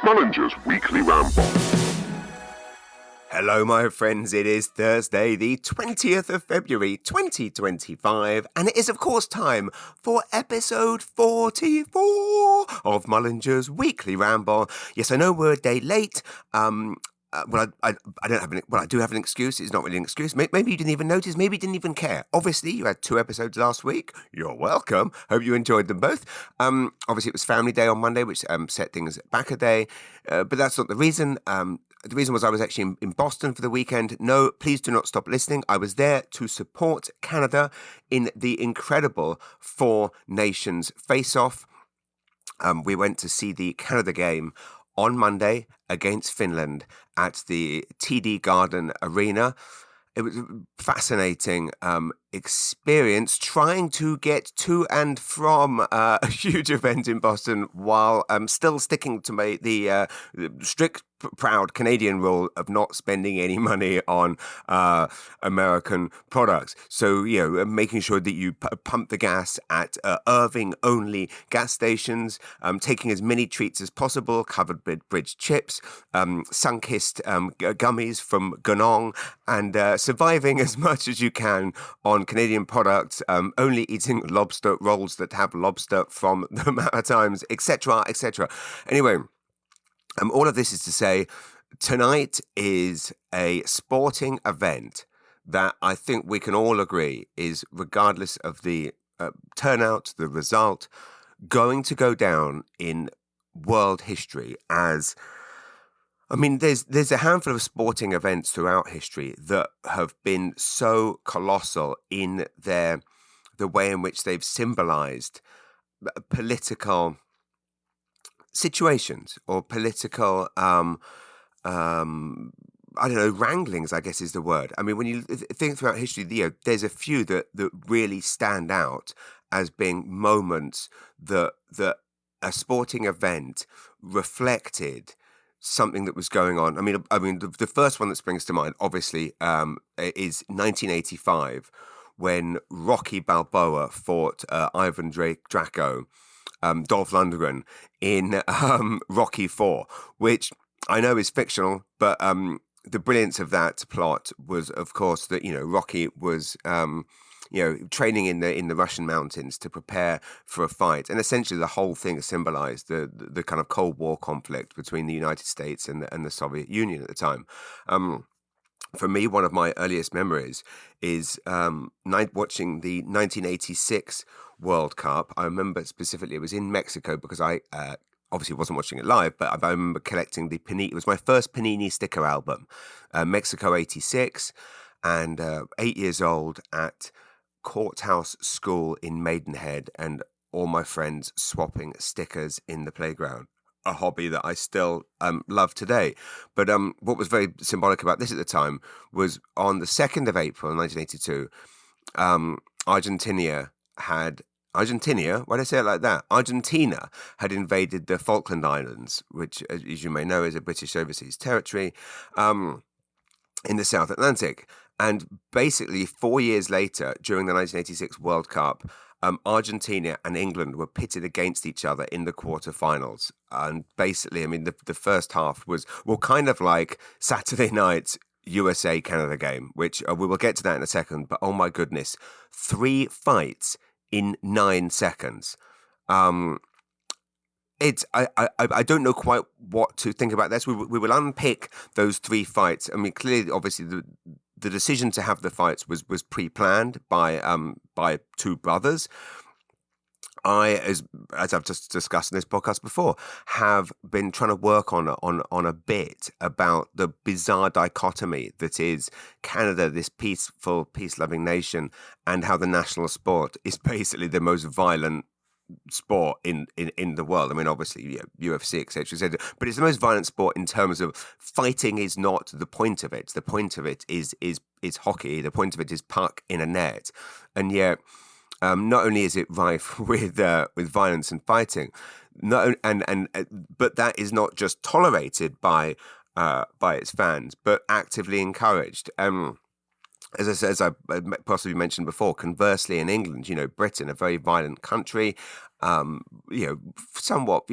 Mullinger's Weekly Ramble. Hello, my friends. It is Thursday, the 20th of February, 2025, and it is, of course, time for episode 44 of Mullinger's Weekly Ramble. Yes, I know we're a day late. I do have an excuse. It's not really an excuse. Maybe you didn't even notice. Maybe you didn't even care. Obviously, you had 2 episodes last week. You're welcome. Hope you enjoyed them both. Obviously, it was Family Day on Monday, which set things back a day. But that's not the reason. The reason was I was actually in Boston for the weekend. No, please do not stop listening. I was there to support Canada in the incredible Four Nations face-off. We went to see the Canada game on Monday against Finland at the TD Garden Arena. It was a fascinating experience trying to get to and from a huge event in Boston while still sticking to the strict, proud Canadian rule of not spending any money on American products. So, making sure that you pump the gas at Irving-only gas stations, taking as many treats as possible, covered bridge chips, sun-kissed gummies from Gunong, and surviving as much as you can on Canadian products, only eating lobster rolls that have lobster from the Maritimes, etc., etc. Anyway, all of this is to say, tonight is a sporting event that I think we can all agree is, regardless of the turnout, the result, going to go down in world history as... I mean, there's a handful of sporting events throughout history that have been so colossal in the way in which they've symbolized political situations or political, wranglings, I guess is the word. I mean, when you think throughout history, there's a few that really stand out as being moments that a sporting event reflected something that was going on. I mean, the first one that springs to mind, obviously, is 1985, when Rocky Balboa fought Ivan Drago, Dolph Lundgren, in Rocky IV, which I know is fictional, but the brilliance of that plot was, of course, that Rocky was training in the Russian mountains to prepare for a fight, and essentially the whole thing symbolized the kind of Cold War conflict between the United States and the Soviet Union at the time. For me, one of my earliest memories is watching the 1986 World Cup. I remember specifically it was in Mexico because I obviously wasn't watching it live, but I remember collecting the Panini. It was my first Panini sticker album, Mexico 86, and 8 years old at Courthouse School in Maidenhead, and all my friends swapping stickers in the playground. A hobby that I still love today. But what was very symbolic about this at the time was on the 2nd of April 1982, Argentina, why did I say it like that? Argentina had invaded the Falkland Islands, which, as you may know, is a British overseas territory in the South Atlantic. And basically 4 years later, during the 1986 World Cup, Argentina and England were pitted against each other in the quarterfinals. And basically, I mean, the first half was, kind of like Saturday night's USA-Canada game, which we will get to that in a second. But oh my goodness, 3 fights in 9 seconds. I don't know quite what to think about this. We will unpick those 3 fights. I mean, clearly, obviously, the decision to have the fights was pre-planned by 2 brothers. I, as I've just discussed in this podcast before, have been trying to work on a bit about the bizarre dichotomy that is Canada, this peaceful, peace-loving nation, and how the national sport is basically the most violent sport in the world. I mean, obviously, UFC, etc., but it's the most violent sport in terms of fighting is not the point of it. The point of it is hockey. The point of it is puck in a net, and yet not only is it rife with violence and fighting, but that is not just tolerated by its fans, but actively encouraged. As I possibly mentioned before, conversely, in England, Britain, a very violent country, somewhat,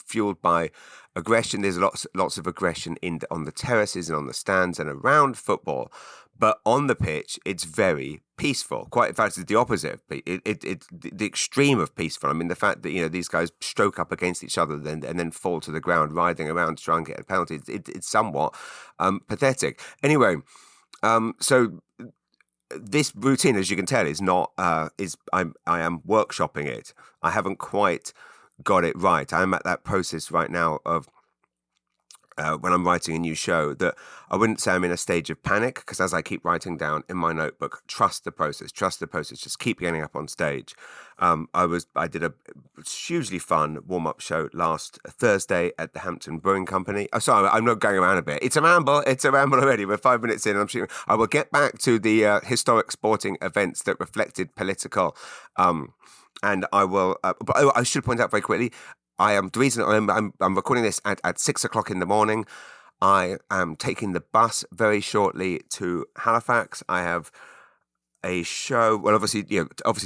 fueled by aggression. There's lots of aggression on the terraces and on the stands and around football. But on the pitch, it's very peaceful. Quite, in fact, it's the opposite. It's the extreme of peaceful. I mean, the fact that these guys stroke up against each other and then fall to the ground, riding around to try and get a penalty. It's somewhat pathetic. Anyway, so this routine, as you can tell, is not. I am workshopping it. I haven't quite got it right. I'm at that process right now of. When I'm writing a new show, that I wouldn't say I'm in a stage of panic, because as I keep writing down in my notebook, trust the process, just keep getting up on stage. I did a hugely fun warm-up show last Thursday at the Hampton Brewing Company. Oh, sorry, I'm not going around a bit. It's a ramble already. We're 5 minutes in. I will get back to the historic sporting events that reflected political, and I will. But I should point out very quickly. The reason I'm recording this at 6 o'clock in the morning. I am taking the bus very shortly to Halifax. I have a show. Well, obviously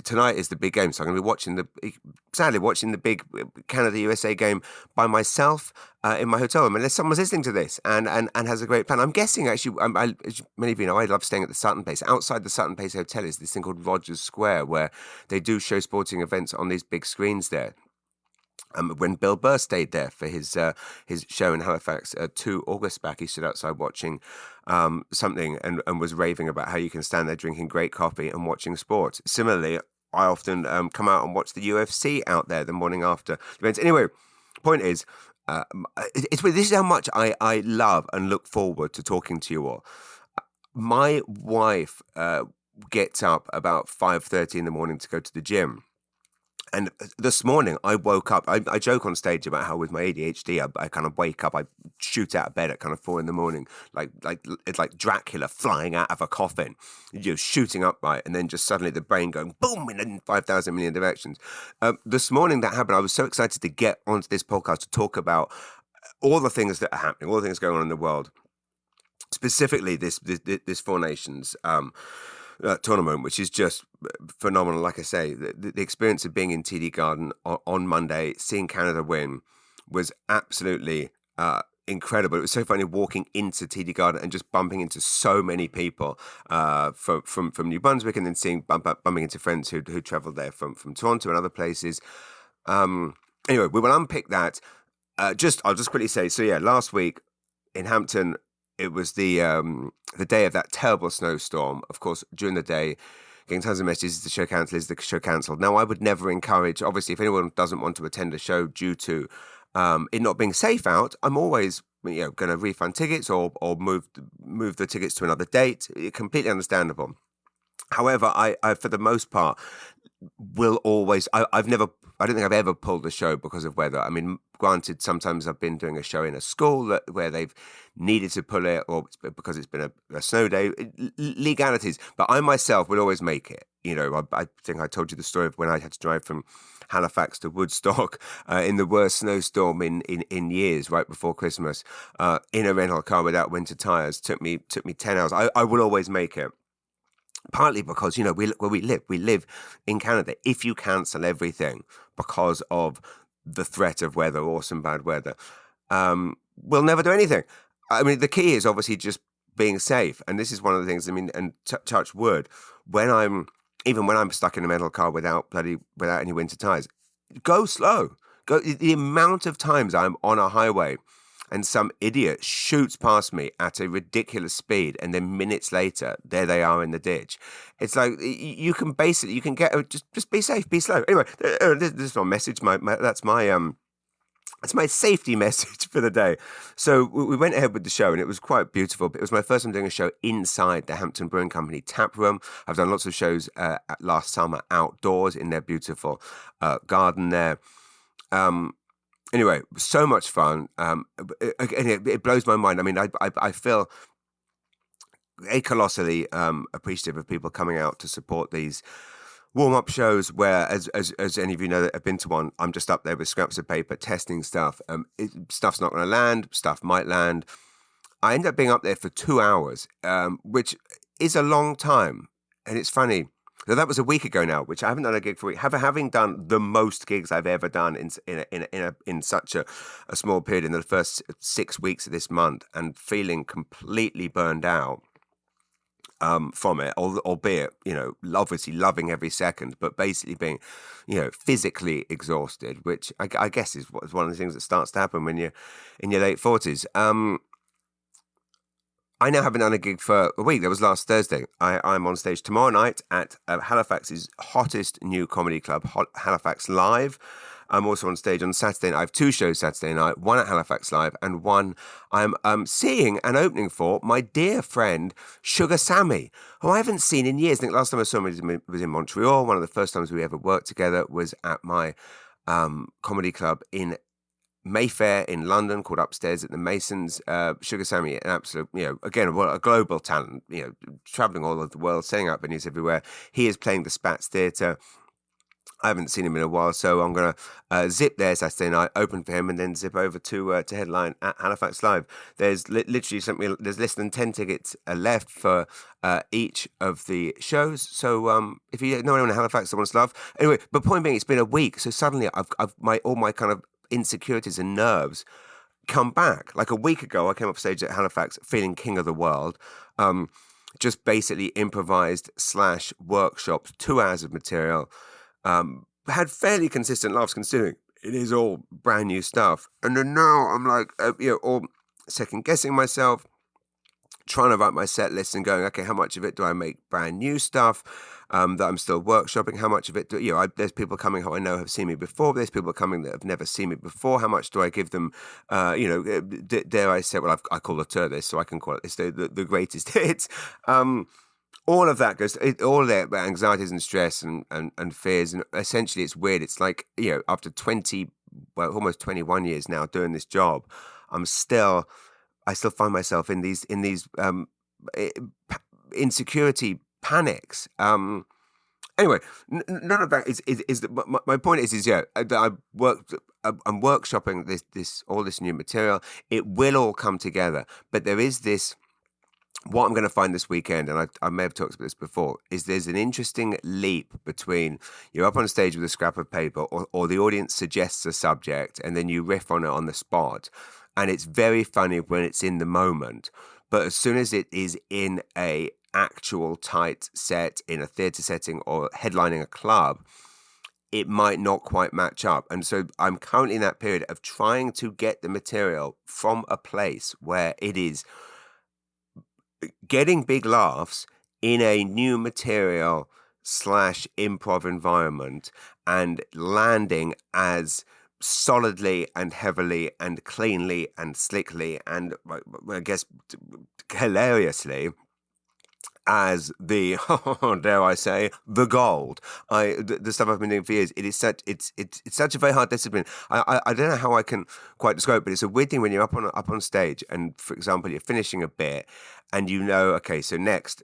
tonight is the big game, so I'm going to be watching the big Canada-USA game by myself in my hotel room, unless someone's listening to this and has a great plan. I'm guessing, actually, as many of you know, I love staying at the Sutton Place. Outside the Sutton Place Hotel is this thing called Rogers Square, where they do show sporting events on these big screens there. When Bill Burr stayed there for his show in Halifax 2 August back, he stood outside watching something and was raving about how you can stand there drinking great coffee and watching sports. Similarly, I often come out and watch the UFC out there the morning after events. Anyway, point is, this is how much I love and look forward to talking to you all. My wife gets up about 5:30 in the morning to go to the gym. And this morning I woke up, I joke on stage about how with my ADHD, I kind of wake up, I shoot out of bed at kind of 4 a.m, like it's like Dracula flying out of a coffin, shooting upright, and then just suddenly the brain going boom in 5,000 million directions. This morning that happened. I was so excited to get onto this podcast to talk about all the things that are happening, all the things going on in the world, specifically this Four Nations tournament, which is just phenomenal. Like I say, the experience of being in TD Garden on Monday, seeing Canada win, was absolutely incredible. It was so funny walking into TD Garden and just bumping into so many people from New Brunswick, and then seeing bumping into friends who travelled there from Toronto and other places. Anyway, we will unpick that. I'll just quickly say, so yeah, last week in Hampton, it was the day of that terrible snowstorm. Of course, during the day, getting tons of messages, the show cancelled. Now, I would never encourage, obviously, if anyone doesn't want to attend a show due to it not being safe out, I'm always going to refund tickets or move the tickets to another date. Completely understandable. However, I for the most part, will always. I don't think I've ever pulled a show because of weather. I mean, granted, sometimes I've been doing a show in a school where they've needed to pull it, or because it's been a snow day. Legalities, but I myself would always make it. I think I told you the story of when I had to drive from Halifax to Woodstock in the worst snowstorm in years, right before Christmas, in a rental car without winter tires. Took me 10 hours. I will always make it. Partly because, where we live in Canada. If you cancel everything because of the threat of weather or some bad weather, we'll never do anything. I mean, the key is obviously just being safe. And this is one of the things, and touch wood, when I'm stuck in a rental car without any winter tires, go slow. The amount of times I'm on a highway and some idiot shoots past me at a ridiculous speed, and then minutes later, there they are in the ditch. It's like you can get just be safe, be slow. Anyway, this is my message. That's my safety message for the day. So we went ahead with the show, and it was quite beautiful. It was my first time doing a show inside the Hampton Brewing Company tap room. I've done lots of shows last summer outdoors in their beautiful garden there. Anyway, so much fun. It blows my mind. I mean, I feel colossally appreciative of people coming out to support these warm-up shows where, as any of you know that have been to one, I'm just up there with scraps of paper testing stuff. Stuff's not going to land. Stuff might land. I end up being up there for 2 hours, which is a long time. And it's funny. So that was a week ago now, which I haven't done a gig for a week. Having done the most gigs I've ever done in such a small period in the first 6 weeks of this month, and feeling completely burned out from it, albeit, obviously loving every second, but basically being, physically exhausted, which I guess is one of the things that starts to happen when you're in your late 40s. I now haven't done a gig for a week. That was last Thursday. I'm on stage tomorrow night at Halifax's hottest new comedy club, Halifax Live. I'm also on stage on Saturday night. I have 2 shows Saturday night, one at Halifax Live and one I'm seeing and opening for my dear friend Sugar Sammy, who I haven't seen in years. I think last time I saw him was in Montreal. One of the first times we ever worked together was at my comedy club in Mayfair in London called Upstairs at the Masons. Sugar Sammy, an absolute, again, a global talent, traveling all over the world, setting up venues everywhere. He is playing the Spats Theatre. I haven't seen him in a while, so I'm going to zip there Saturday night, open for him, and then zip over to headline at Halifax Live. There's literally there's less than 10 tickets left for each of the shows. So if you know anyone in Halifax that wants love, anyway. But point being, it's been a week, so suddenly all my kind of insecurities and nerves come back. Like a week ago, I came off stage at Halifax feeling king of the world. Just basically improvised / workshopped 2 hours of material. Had fairly consistent laughs considering it is all brand new stuff. And then now I'm like, all second guessing myself, trying to write my set list and going, okay, how much of it do I make brand new stuff that I'm still workshopping? How much of it there's people coming who I know have seen me before. There's people coming that have never seen me before. How much do I give them? Dare I say, well, I call the this, so I can call it this, the greatest hits. All of that goes, all of their anxieties and stress and fears. And essentially it's weird. It's like, after almost 21 years now doing this job, I still find myself in these insecurity panics. Anyway, none of that is my point is I'm workshopping all this new material. It will all come together, but there is this. What I'm going to find this weekend, and I may have talked about this before, is there's an interesting leap between you're up on stage with a scrap of paper or the audience suggests a subject and then you riff on it on the spot. And it's very funny when it's in the moment. But as soon as it is in a actual tight set in a theatre setting or headlining a club, it might not quite match up. And so I'm currently in that period of trying to get the material from a place where it is getting big laughs in a new material / improv environment and landing as solidly and heavily and cleanly and slickly and I guess hilariously as the dare I say the gold. The stuff I've been doing for years. It is such it's such a very hard discipline. I don't know how I can quite describe it, but it's a weird thing when you're up on stage and, for example, you're finishing a bit and okay, so next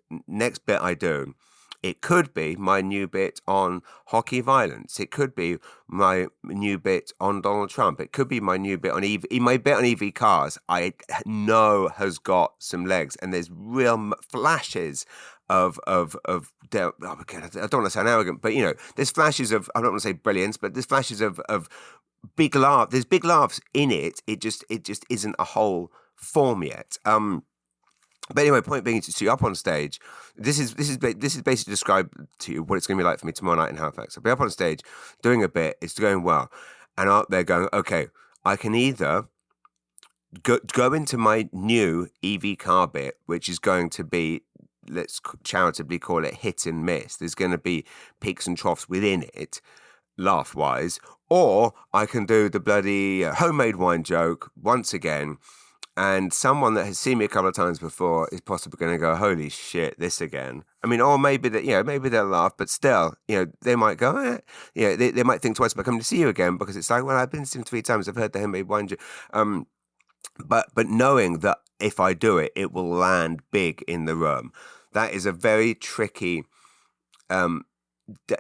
bit I do. It could be my new bit on hockey violence. It could be my new bit on Donald Trump. It could be my new bit on EV. My bit on EV cars, I know has got some legs, and there's real flashes of I don't want to sound arrogant, but there's flashes of, I don't want to say brilliance, but there's flashes of big laugh. There's big laughs in it. It just isn't a whole form yet. But anyway, point being, so you're up on stage. This is basically describe to you what it's going to be like for me tomorrow night in Halifax. I'll be up on stage doing a bit. It's going well, and out there going, okay, I can either go into my new EV car bit, which is going to be, let's charitably call it hit and miss. There's going to be peaks and troughs within it, laugh-wise, or I can do the bloody homemade wine joke once again. And someone that has seen me a couple of times before is possibly going to go, holy shit, this again. I mean, or maybe that, maybe they'll laugh, but still, they might go, they might think twice about coming to see you again, because it's like, well, I've been to him 3 times. I've heard the homemade wine joke. But knowing that if I do it, it will land big in the room. That is a very tricky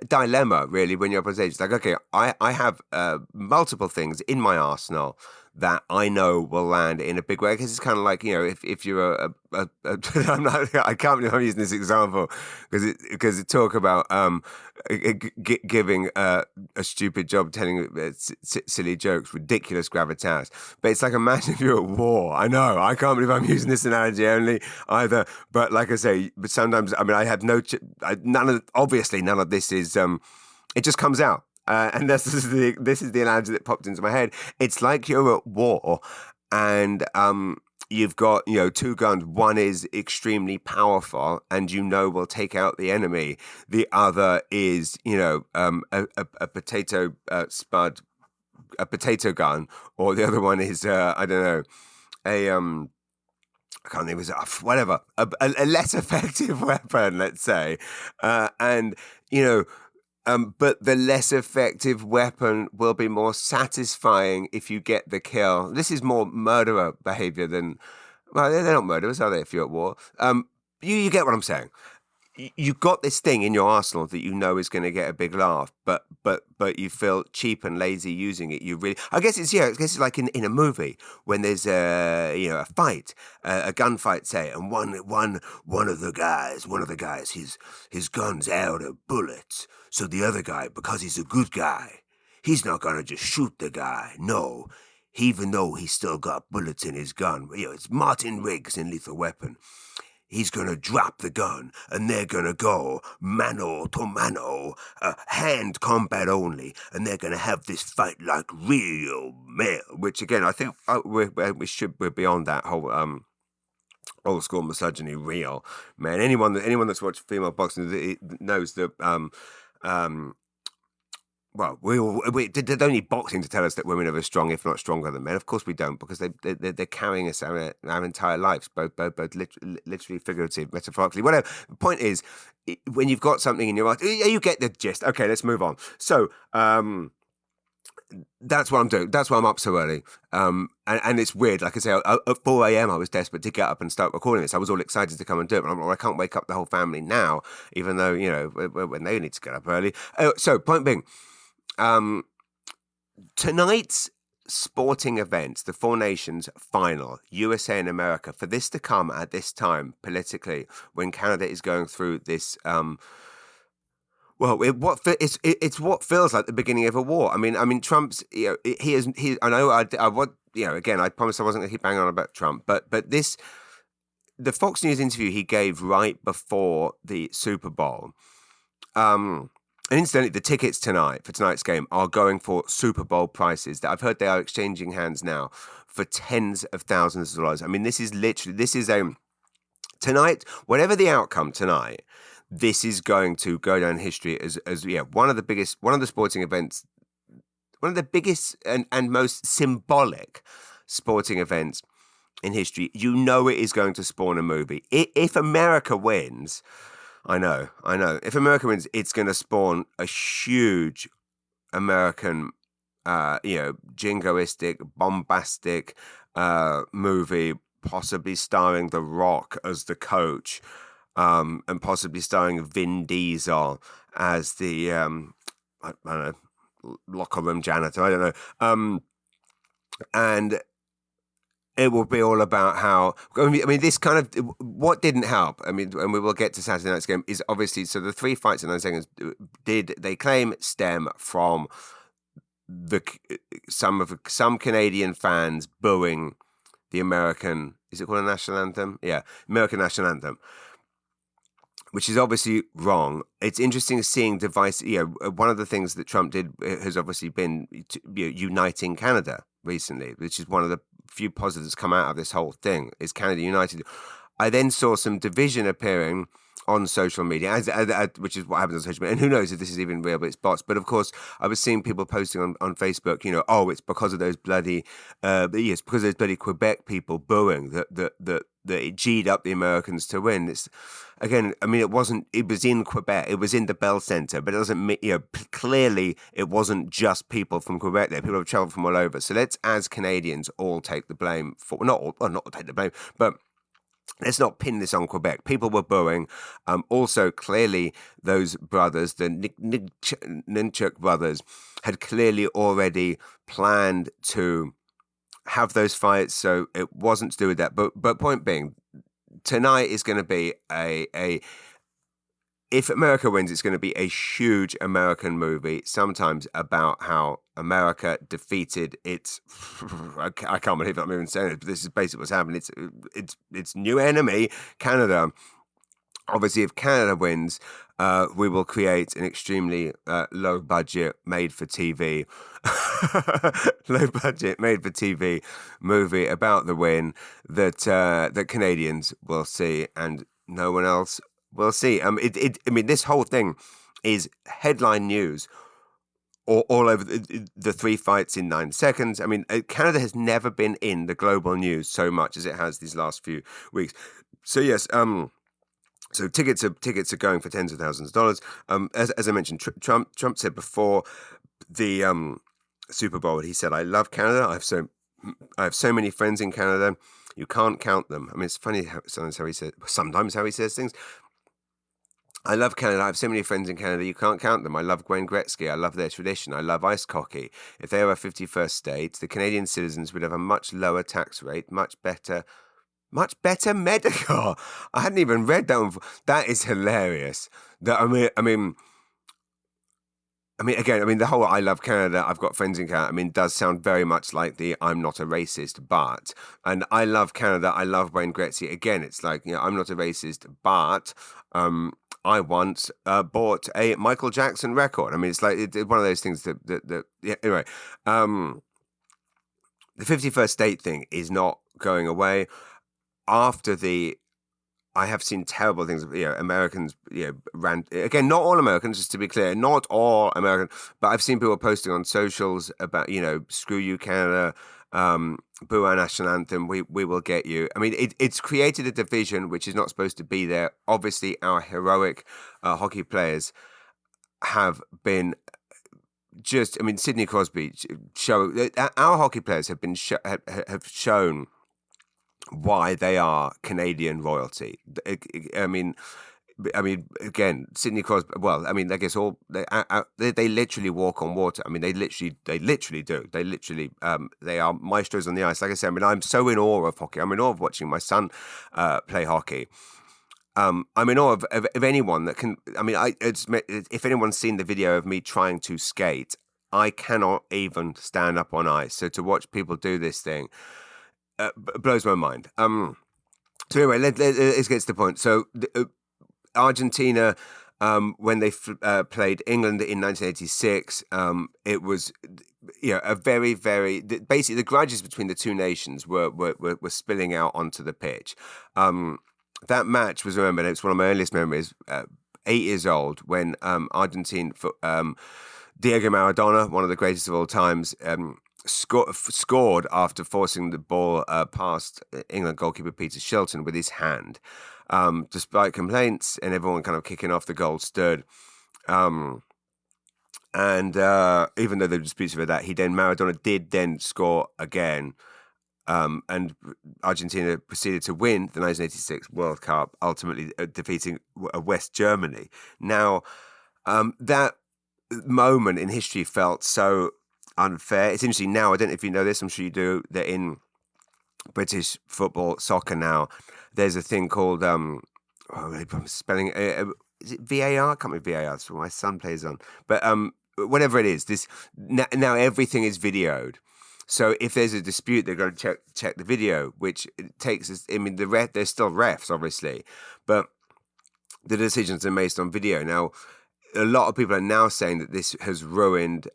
dilemma, really, when you're up on stage. It's like, okay, I have multiple things in my arsenal that I know will land in a big way. Because it's kind of like, if you're I'm not, I can't believe I'm using this example because it talk about giving a stupid job, telling silly jokes, ridiculous gravitas. But it's like, imagine if you're at war. I know, I can't believe I'm using this analogy only either. But like I say, but sometimes, I mean, I had none of this is, it just comes out. And this is the analogy that popped into my head. It's like you're at war, and you've got two guns. One is extremely powerful, and will take out the enemy. The other is a potato spud, a potato gun, or the other one is I don't know, I can't think of it, whatever, a less effective weapon, let's say, and but the less effective weapon will be more satisfying if you get the kill. This is more murderer behavior than, well, they're not murderers, are they, if you're at war? You get what I'm saying. You've got this thing in your arsenal that is going to get a big laugh, but you feel cheap and lazy using it. I guess it's like in a movie when there's a fight, a gunfight, say, and one of the guys, his gun's out of bullets, so the other guy, because he's a good guy, he's not gonna just shoot the guy. No, even though he's still got bullets in his gun. It's Martin Riggs in Lethal Weapon. He's going to drop the gun, and they're going to go mano to mano, hand combat only, and they're going to have this fight like real men. Which, again, I think we're beyond that whole old school misogyny. Real man. Anyone that's watched female boxing knows that. Well, we did only boxing to tell us that women are as strong, if not stronger than men. Of course we don't, because they're carrying us our entire lives, both literally, figurative, metaphorically, whatever. The point is, when you've got something in your mind, you get the gist. Okay, let's move on. So, that's what I'm doing. That's why I'm up so early. And it's weird. Like I say, at 4 a.m. I was desperate to get up and start recording this. I was all excited to come and do it, but I can't wake up the whole family now, even though, when they need to get up early. So, point being, tonight's sporting events, the Four Nations final, USA and America, for this to come at this time politically, when Canada is going through this, it's what feels like the beginning of a war. I mean, Trump's, I know, again, I promised I wasn't going to keep banging on about Trump, but the Fox News interview he gave right before the Super Bowl, and incidentally, the tickets for tonight's game are going for Super Bowl prices. That I've heard they are exchanging hands now for tens of thousands of dollars. I mean, tonight, whatever the outcome tonight, this is going to go down in history as one of the sporting events, one of the biggest and most symbolic sporting events in history. It is going to spawn a movie. If America wins, I know. If America wins, it's going to spawn a huge American, jingoistic, bombastic movie, possibly starring The Rock as the coach, and possibly starring Vin Diesel as the, I don't know, locker room janitor. I don't know. And it will be all about how, this kind of, what didn't help, and we will get to Saturday night's game, is obviously, so the three fights in 9 seconds, they claim stem from some Canadian fans booing the American, is it called a national anthem? Yeah, American national anthem, which is obviously wrong. It's interesting seeing one of the things that Trump did has obviously been uniting Canada recently, which is one of the few positives come out of this whole thing, is Canada united. I then saw some division appearing on social media, which is what happens on social media. And who knows if this is even real, but it's bots. But of course, I was seeing people posting on Facebook, it's because of those bloody, because of those bloody Quebec people booing that it G'd up the Americans to win. It's, again, it was in Quebec, it was in the Bell Centre, but it doesn't mean, clearly it wasn't just people from Quebec there. People have travelled from all over. So let's, as Canadians, all take the blame for, not take the blame, but let's not pin this on Quebec. People were booing. Also, clearly, those brothers, the Ninchuk brothers, had clearly already planned to have those fights, so it wasn't to do with that. But point being, tonight is going to be a if America wins, it's going to be a huge American movie, sometimes about how America defeated its. I can't believe I'm even saying it, but this is basically what's happened. It's new enemy, Canada. Obviously, if Canada wins, we will create an extremely low budget, made for TV, movie about the win that Canadians will see and no one else will see. I mean, this whole thing is headline news all over the three fights in 9 seconds. I mean, Canada has never been in the global news so much as it has these last few weeks. So yes, so tickets are going for tens of thousands of dollars. As I mentioned, Trump said before the Super Bowl, he said, "I love Canada. I have so many friends in Canada. You can't count them." I mean, it's funny sometimes how he says things. I love Canada. I have so many friends in Canada. You can't count them. I love Wayne Gretzky. I love their tradition. I love ice hockey. If they were a 51st state, the Canadian citizens would have a much lower tax rate, much better medical. I hadn't even read that one. That is hilarious. I mean, again, the whole "I love Canada, I've got friends in Canada," I mean, does sound very much like the "I'm not a racist, but," and "I love Canada, I love Wayne Gretzky." Again, it's like, I'm not a racist, but I once bought a Michael Jackson record. I mean, it's like it's one of those things that yeah. Anyway, the 51st state thing is not going away. After I have seen terrible things. Americans, rant again. Not all Americans, just to be clear, not all American. But I've seen people posting on socials about, "Screw you, Canada, boo our national anthem. We will get you." I mean, it's created a division which is not supposed to be there. Obviously, our heroic hockey players have been just. I mean, Sidney Crosby our hockey players have been have shown why they are Canadian royalty. I mean, again, Sidney Crosby. Well, I mean, I guess all they literally walk on water. I mean, they literally do. They literally, they are maestros on the ice. Like I said, I mean, I'm so in awe of hockey. I'm in awe of watching my son play hockey. I'm in awe of anyone that can. I mean, if anyone's seen the video of me trying to skate, I cannot even stand up on ice. So to watch people do this thing. Blows my mind. So anyway, let's get to the point. So Argentina, when they played England in 1986, it was a very, very basically the grudges between the two nations were spilling out onto the pitch. That match was remembered. It's one of my earliest memories. 8 years old when Argentina, Diego Maradona, one of the greatest of all times. Scored after forcing the ball past England goalkeeper Peter Shilton with his hand, despite complaints and everyone kind of kicking off, the goal stood. And even though there were disputes over that, Maradona did then score again, and Argentina proceeded to win the 1986 World Cup, ultimately defeating West Germany. Now, that moment in history felt so unfair. It's interesting now, I don't know if you know this, I'm sure you do, that in British football, soccer now, there's a thing called, I'm spelling, is it VAR? I can't remember VAR, that's what my son plays on. But whatever it is, now everything is videoed. So if there's a dispute, they're going to check the video, which takes, I mean, there's still refs, obviously, but the decisions are based on video. Now, a lot of people are now saying that this has ruined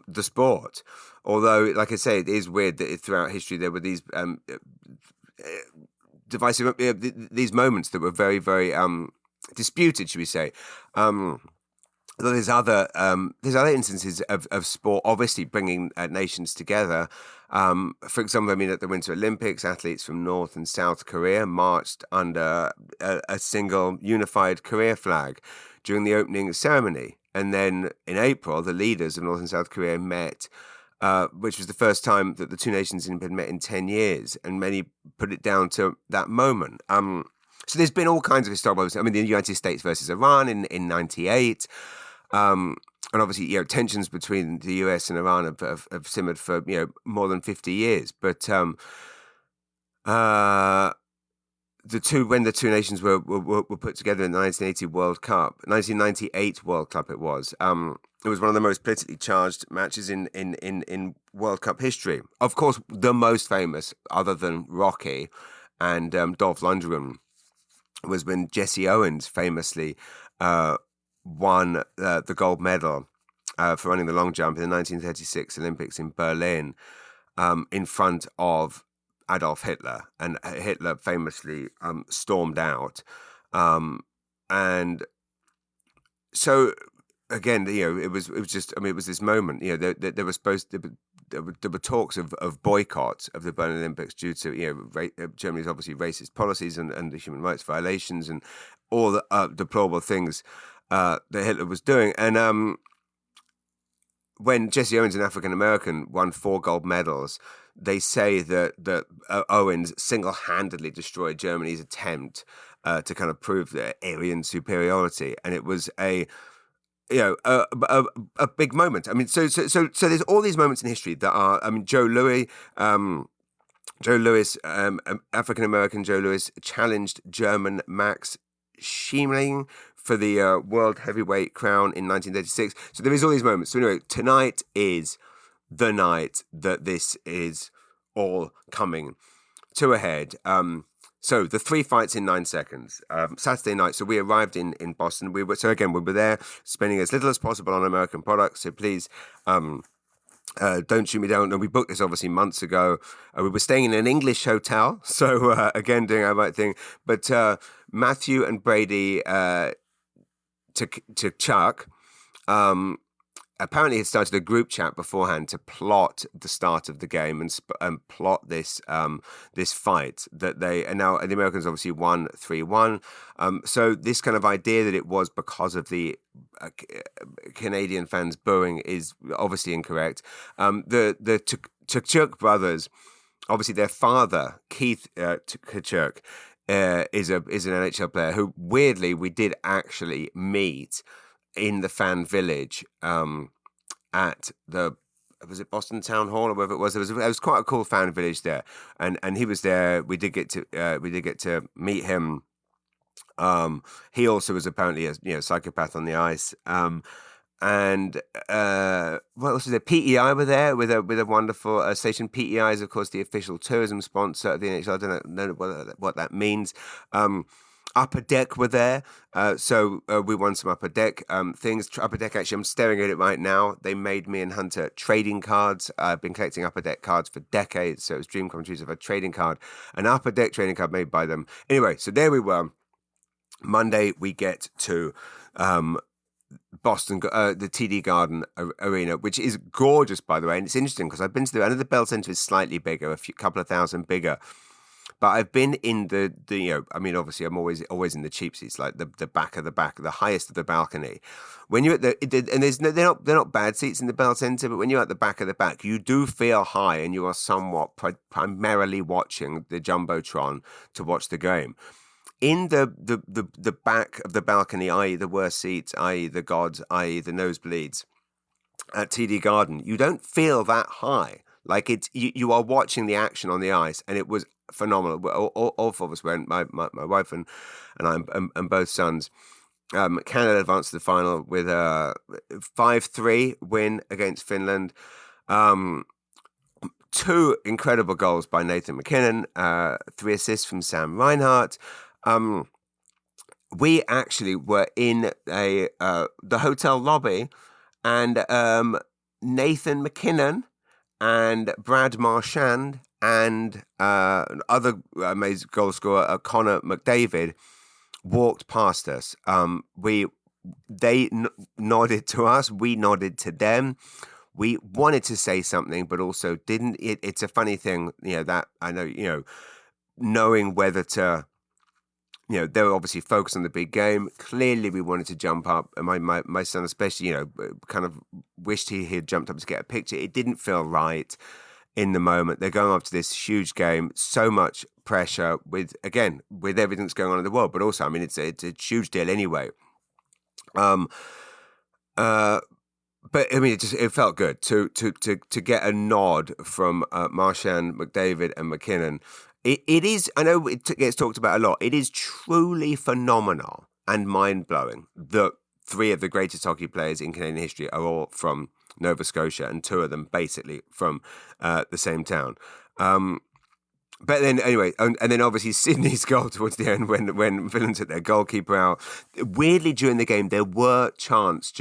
the sport, although, like I say, it is weird that throughout history there were these divisive these moments that were very, very disputed, should we say? There's other instances of sport obviously bringing nations together. For example, I mean, at the Winter Olympics, athletes from North and South Korea marched under a single unified Korea flag during the opening ceremony. And then in April, the leaders of North and South Korea met, which was the first time that the two nations had been met in 10 years. And many put it down to that moment. So there's been all kinds of historical moments. I mean, the United States versus Iran in 98. and obviously, tensions between the US and Iran have simmered for, more than 50 years. But when the two nations were put together in the 1998 World Cup, it was one of the most politically charged matches in World Cup history. Of course, the most famous, other than Rocky and Dolph Lundgren, was when Jesse Owens famously won the gold medal for running the long jump in the 1936 Olympics in Berlin in front of Adolf Hitler, and Hitler famously stormed out, and so again, it was just, it was this moment, there were talks of boycott of the Berlin Olympics due to Germany's obviously racist policies and the human rights violations and all the deplorable things that Hitler was doing, and when Jesse Owens, an African American, won 4 gold medals, they say that Owens single-handedly destroyed Germany's attempt to kind of prove their Aryan superiority, and it was a big moment. I mean, so there's all these moments in history that are. I mean, Joe Louis, African American Joe Louis challenged German Max Schmeling for the world heavyweight crown in 1936. So there is all these moments. So anyway, tonight is the night that this is all coming to a head. So the 3 fights in 9 seconds. Saturday night. So we arrived in Boston. We were there spending as little as possible on American products. So please don't shoot me down. And we booked this obviously months ago. We were staying in an English hotel. So again, doing our right thing. But Matthew and Brady to Chuck apparently had started a group chat beforehand to plot the start of the game and plot this fight that and now the Americans obviously won 3-1. So this kind of idea that it was because of the Canadian fans booing is obviously incorrect. The Tkachuk brothers, obviously their father Keith Tkachuk is an NHL player who weirdly we did actually meet in the fan village at was it Boston Town Hall or whatever it was. It was quite a cool fan village there, and he was there. We did get to meet him. He also was apparently a psychopath on the ice. And what else was there? PEI were there with a wonderful station. PEI is, of course, the official tourism sponsor of the NHL. I don't know what that means. Upper Deck were there, so we won some Upper Deck things. Upper Deck, actually, I'm staring at it right now. They made me and Hunter trading cards. I've been collecting Upper Deck cards for decades, so it was dream come true to have a trading card, an Upper Deck trading card made by them. Anyway, so there we were. Monday, we get to Boston, the TD Garden Arena, which is gorgeous, by the way. And it's interesting because I've been to I know the Bell Center is slightly bigger, couple of thousand bigger. But I've been in the I mean, obviously, I'm always in the cheap seats, like the back, the highest of the balcony. When you're at they're not bad seats in the Bell Center, but when you're at the back of the back, you do feel high, and you are somewhat primarily watching the jumbotron to watch the game. In the back of the balcony, i.e. the worst seats, i.e. the gods, i.e. the nosebleeds at TD Garden, you don't feel that high. Like you are watching the action on the ice, and it was phenomenal. All 4 of us went. My wife and I and both sons. Canada advanced to the final with a 5-3 win against Finland. 2 incredible goals by Nathan McKinnon. 3 assists from Sam Reinhart. We actually were in the hotel lobby, and Nathan McKinnon and Brad Marchand and other amazing goal scorer Connor McDavid walked past us. They nodded to us. We nodded to them. We wanted to say something, but also didn't. It's a funny thing, that I know, knowing whether to. They were obviously focused on the big game. Clearly, we wanted to jump up. And my son especially, kind of wished he had jumped up to get a picture. It didn't feel right in the moment. They're going up to this huge game, so much pressure with everything that's going on in the world. But also, I mean, it's a huge deal anyway. But I mean, it felt good to get a nod from Marchand, McDavid, and McKinnon. It is. I know gets talked about a lot. It is truly phenomenal and mind blowing that three of the greatest hockey players in Canadian history are all from Nova Scotia, and two of them basically from the same town. But then, anyway, and then obviously Sydney's goal towards the end when Finland took their goalkeeper out. Weirdly, during the game, there were chants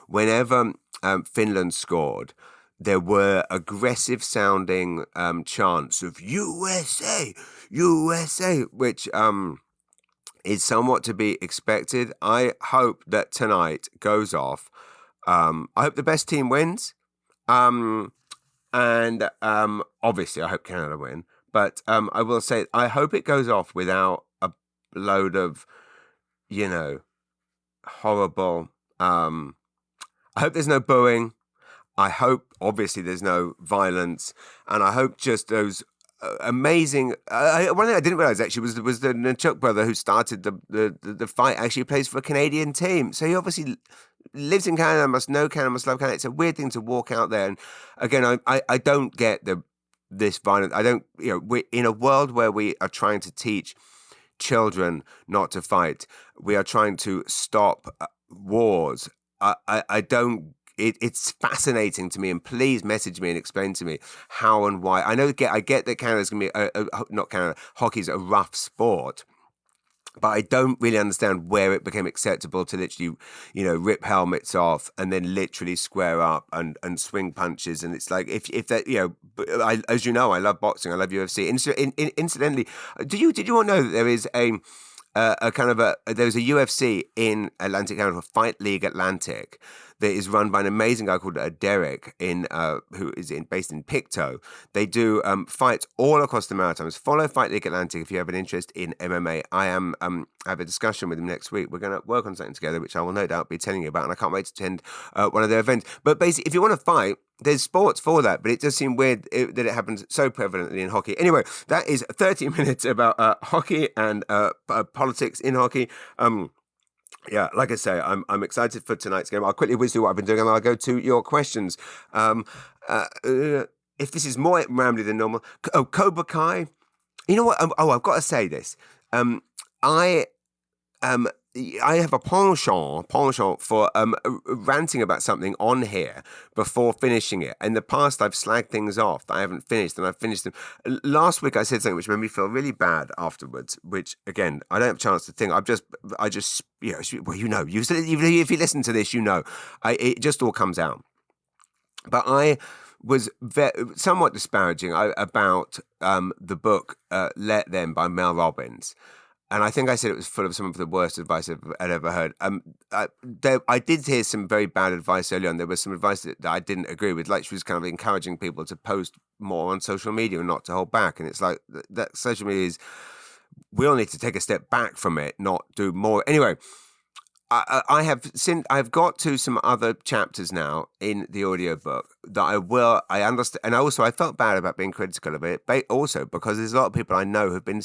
whenever Finland scored. There were aggressive sounding chants of USA, USA, which is somewhat to be expected. I hope that tonight goes off. I hope the best team wins. And obviously, I hope Canada win. But I will say, I hope it goes off without a load of, horrible. I hope there's no booing. I hope, obviously, there's no violence. And I hope just those amazing. One thing I didn't realize actually was the Nchuk brother who started the fight actually plays for a Canadian team. So he obviously lives in Canada, must know Canada, must love Canada. It's a weird thing to walk out there. And again, I don't get this violence. I don't, we're in a world where we are trying to teach children not to fight. We are trying to stop wars. I don't. It's fascinating to me, and please message me and explain to me how and why. I get that Canada's going to be not Canada. Hockey's a rough sport, but I don't really understand where it became acceptable to literally, rip helmets off and then literally square up and swing punches. And it's like if that, as you know, I love boxing. I love UFC. Incidentally, did you all know that there is there's a UFC in Atlantic Canada, Fight League Atlantic, that is run by an amazing guy called Derek who is based in Pictou. They do fights all across the Maritimes. Follow Fight League Atlantic if you have an interest in MMA. I have a discussion with him next week. We're going to work on something together, which I will no doubt be telling you about, and I can't wait to attend one of their events. But basically, if you want to fight, there's sports for that, but it does seem weird that it happens so prevalently in hockey. Anyway, that is 30 minutes about hockey and politics in hockey. Yeah, like I say, I'm excited for tonight's game. I'll quickly whiz through what I've been doing, and I'll go to your questions. If this is more rambly than normal, Cobra Kai. You know what? I've got to say this. I have a penchant for ranting about something on here before finishing it. In the past, I've slagged things off that I haven't finished, and I've finished them. Last week, I said something which made me feel really bad afterwards. Which, again, I don't have a chance to think. If you listen to this, it just all comes out. But I was somewhat disparaging about the book "Let Them" by Mel Robbins. And I think I said it was full of some of the worst advice I'd ever heard. I did hear some very bad advice early on. There was some advice that I didn't agree with. Like, she was kind of encouraging people to post more on social media and not to hold back. And it's like, that social media is, we all need to take a step back from it, not do more. Anyway, I've got to some other chapters now in the audiobook that I understand. And I felt bad about being critical of it, but also because there's a lot of people I know who've been,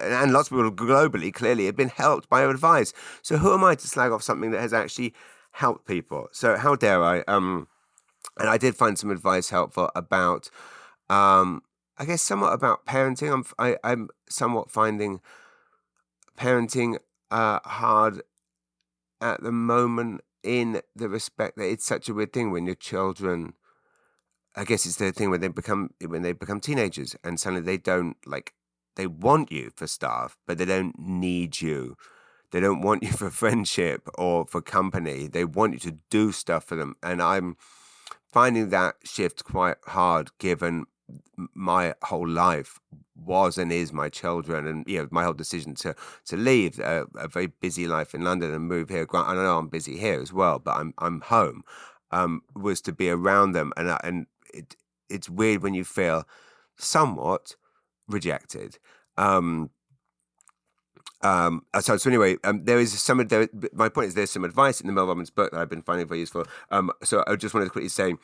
and lots of people globally clearly have been helped by your advice. So who am I to slag off something that has actually helped people? So how dare I? And I did find some advice helpful about, I guess, somewhat about parenting. I'm somewhat finding parenting hard at the moment, in the respect that it's such a weird thing when your children, I guess it's the thing when they become teenagers, and suddenly they want you for stuff, but they don't need you. They don't want you for friendship or for company. They want you to do stuff for them. And I'm finding that shift quite hard, given my whole life was and is my children, and my whole decision to leave a very busy life in London and move here. I know I'm busy here as well, but I'm home. Was to be around them, and it's weird when you feel somewhat rejected. So anyway, my point is there's some advice in the Mel Robbins book that I've been finding very useful. So I just wanted to quickly say,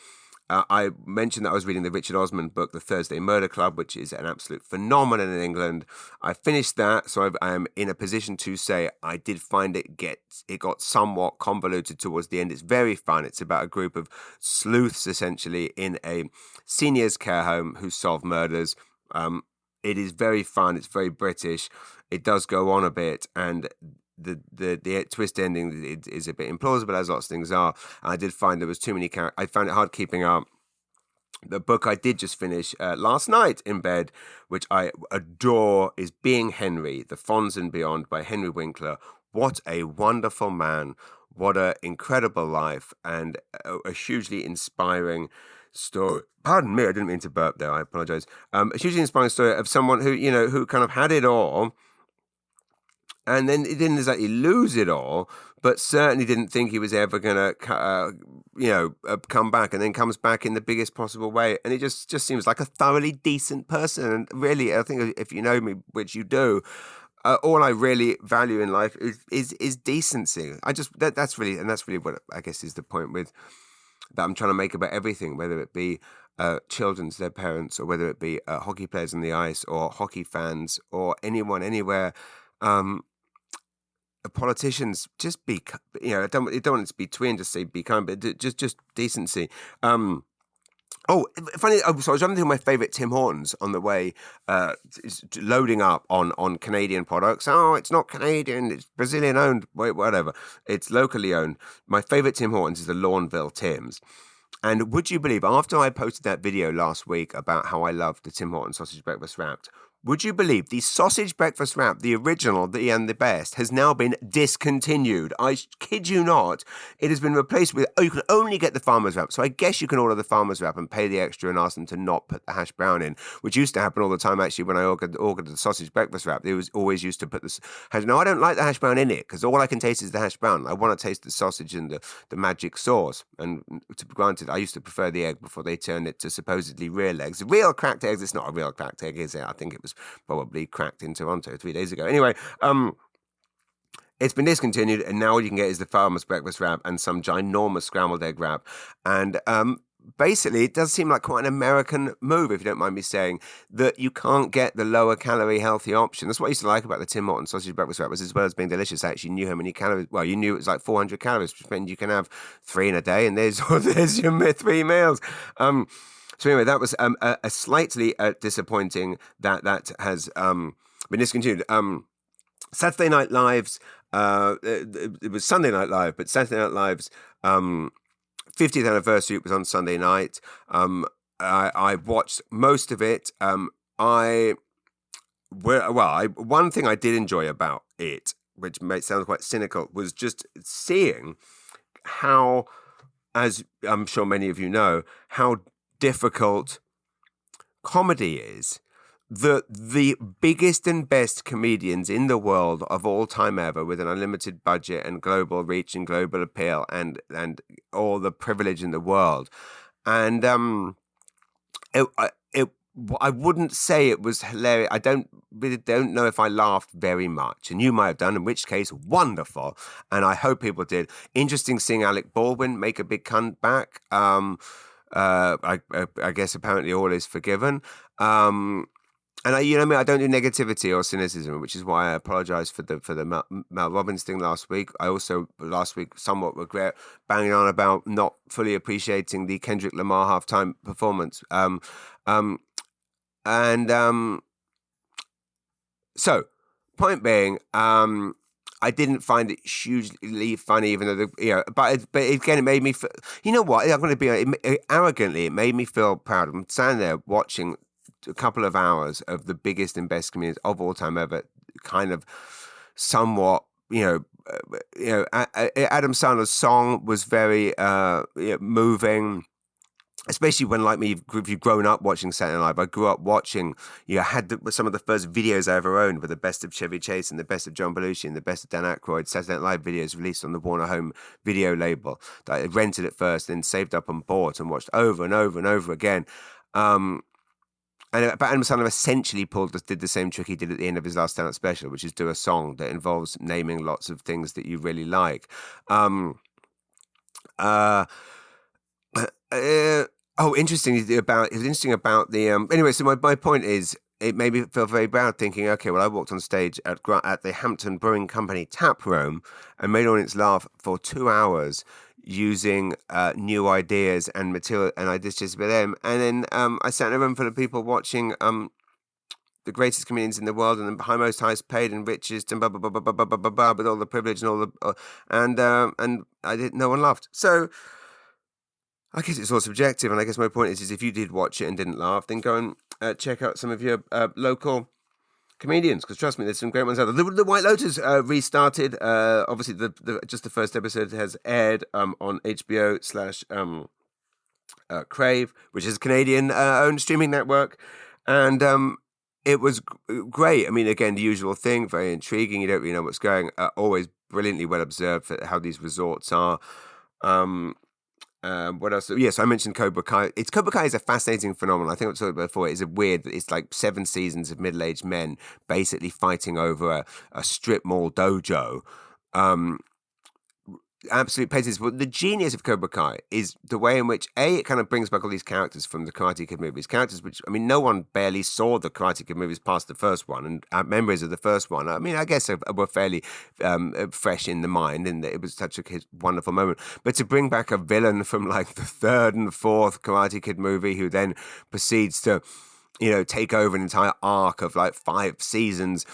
I mentioned that I was reading the Richard Osman book, The Thursday Murder Club, which is an absolute phenomenon in England. I finished that, so I am in a position to say I did find it got somewhat convoluted towards the end. It's very fun. It's about a group of sleuths, essentially, in a seniors care home who solve murders. It is very fun. It's very British. It does go on a bit, and the twist ending is a bit implausible, as lots of things are. I did find there was too many characters. I found it hard keeping up. The book I did just finish last night in bed, which I adore, is Being Henry, The Fonz and Beyond by Henry Winkler. What a wonderful man. What an incredible life, and a hugely inspiring story. Pardon me, I didn't mean to burp there. I apologize. A hugely inspiring story of someone who kind of had it all, and then he didn't exactly lose it all, but certainly didn't think he was ever going to, come back, and then comes back in the biggest possible way. And it just seems like a thoroughly decent person. And really, I think if you know me, which you do, all I really value in life is decency. That's really what I guess is the point with that I'm trying to make about everything, whether it be children to their parents, or whether it be hockey players on the ice, or hockey fans, or anyone anywhere. Politicians, just be, I don't want it to be twin, just say be kind, but just decency. Funny. So I was running through my favorite Tim Hortons on the way, loading up on Canadian products. Oh, it's not Canadian, it's Brazilian owned, whatever. It's locally owned. My favorite Tim Hortons is the Lawnville Tim's. And would you believe, after I posted that video last week about how I love the Tim Hortons sausage breakfast wrapped, would you believe the sausage breakfast wrap, the original, and the best, has now been discontinued? I kid you not. It has been replaced with, you can only get the farmer's wrap. So I guess you can order the farmer's wrap and pay the extra and ask them to not put the hash brown in, which used to happen all the time, actually, when I ordered the sausage breakfast wrap. They always used to put this hash. Now, I don't like the hash brown in it, because all I can taste is the hash brown. I want to taste the sausage and the magic sauce. And to be granted, I used to prefer the egg before they turned it to supposedly real eggs. Real cracked eggs, it's not a real cracked egg, is it? I think it was probably cracked in Toronto 3 days ago. Anyway, it's been discontinued, and now what you can get is the farmer's breakfast wrap and some ginormous scrambled egg wrap. And basically, it does seem like quite an American move, if you don't mind me saying, that you can't get the lower calorie healthy option. That's what I used to like about the Tim Hortons sausage breakfast wrap, was as well as being delicious, I actually knew how many calories. Well, you knew it was like 400 calories, which meant you can have 3 in a day, and there's your 3 meals. So anyway, that was a slightly disappointing that has been discontinued. Saturday Night Live's, it was Sunday Night Live, but Saturday Night Live's 50th anniversary was on Sunday night. I watched most of it. One thing I did enjoy about it, which may sound quite cynical, was just seeing how, as I'm sure many of you know, how difficult comedy is. The biggest and best comedians in the world of all time ever, with an unlimited budget and global reach and global appeal and all the privilege in the world, and I wouldn't say it was hilarious. I don't know if I laughed very much, and you might have done, in which case, wonderful. And I hope people did. Interesting seeing Alec Baldwin make a big comeback. I guess apparently all is forgiven. And I don't do negativity or cynicism, which is why I apologize for the Mel Robbins thing last week. I also last week somewhat regret banging on about not fully appreciating the Kendrick Lamar halftime performance. So point being, I didn't find it hugely funny, even though but again, it made me feel, you know what? I'm going to be arrogantly, it made me feel proud. I'm standing there watching a couple of hours of the biggest and best comedians of all time ever, kind of somewhat, Adam Sandler's song was very moving. Especially when, like me, if you've grown up watching Saturday Night Live. I grew up watching, had some of the first videos I ever owned were the best of Chevy Chase and the best of John Belushi and the best of Dan Aykroyd. Saturday Night Live videos released on the Warner Home video label that I rented at first, then saved up and bought and watched over and over and over again. But Adam Sandler essentially did the same trick he did at the end of his last stand-up special, which is do a song that involves naming lots of things that you really like. Oh, interesting about the anyway. So my point is, it made me feel very bad thinking, okay, well, I walked on stage at the Hampton Brewing Company tap room and made audience laugh for 2 hours using new ideas and material and ideas just with them, and then I sat in a room full of people watching the greatest comedians in the world and the most highest paid and richest and blah blah blah blah blah blah blah blah, blah with all the privilege and all the and I didn't. No one laughed. So I guess it's all subjective, and I guess my point is if you did watch it and didn't laugh, then go and check out some of your local comedians, because trust me, there's some great ones out there. The White Lotus restarted. Obviously, just the first episode has aired on HBO / Crave, which is a Canadian owned streaming network, and it was great. I mean, again, the usual thing, very intriguing. You don't really know what's going. Always brilliantly well observed for how these resorts are. What else? Yes, I mentioned Cobra Kai. Cobra Kai is a fascinating phenomenon. I think I've talked about it before. It's like 7 seasons of middle-aged men basically fighting over a strip mall dojo. Absolute paces. But the genius of Cobra Kai is the way in which it kind of brings back all these characters from the Karate Kid movies. Characters which, I mean, no one barely saw the Karate Kid movies past the first one, and our memories of the first one, I mean, I guess were fairly fresh in the mind, and it was such a wonderful moment. But to bring back a villain from like the 3rd and 4th Karate Kid movie, who then proceeds to, take over an entire arc of like 5 seasons.